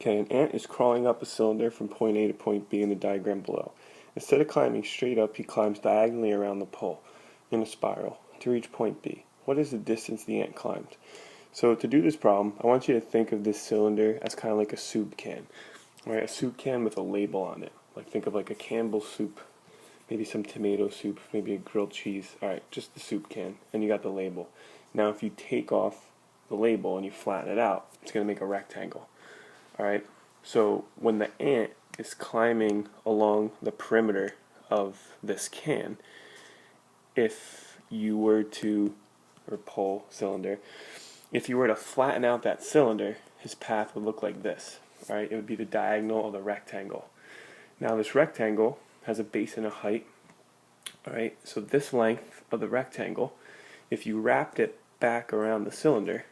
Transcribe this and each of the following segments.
Okay, an ant is crawling up a cylinder from point A to point B in the diagram below. Instead of climbing straight up, he climbs diagonally around the pole in a spiral to reach point B. What is the distance the ant climbed? So to do this problem, I want you to think of this cylinder as kind of like a soup can. Right, a soup can with a label on it. Like think of like a Campbell's soup, maybe some tomato soup, maybe a grilled cheese. Alright, just the soup can, and you got the label. Now if you take off the label and you flatten it out, it's going to make a rectangle. Alright, so when the ant is climbing along the perimeter of this can, if you were to, or pole, cylinder, if you were to flatten out that cylinder, his path would look like this. Alright, it would be the diagonal of the rectangle. Now this rectangle has a base and a height. Alright, so this length of the rectangle, if you wrapped it back around the cylinder,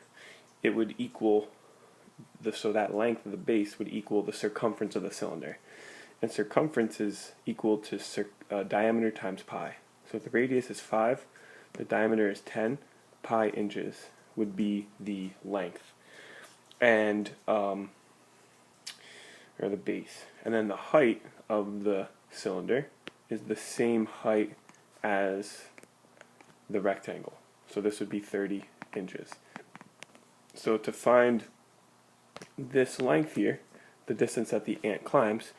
it would equal so that length of the base would equal the circumference of the cylinder. And circumference is equal to diameter times pi. So if the radius is 5, the diameter is 10, pi inches would be the length. And, or the base. And then the height of the cylinder is the same height as the rectangle. So this would be 30 inches. So to find this length here, the distance that the ant climbs,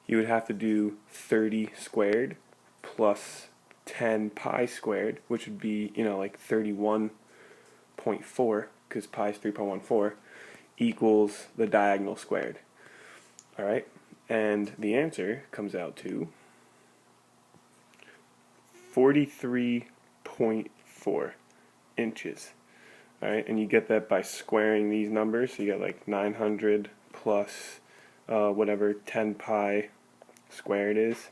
you would have to do 30 squared plus 10 pi squared, which would be, like 31.4, because pi is 3.14, equals the diagonal squared. Alright, and the answer comes out to 43.4 inches. Alright, and you get that by squaring these numbers. So you got like 900 plus whatever 10 pi squared is,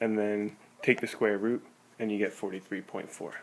and then take the square root and you get 43.4.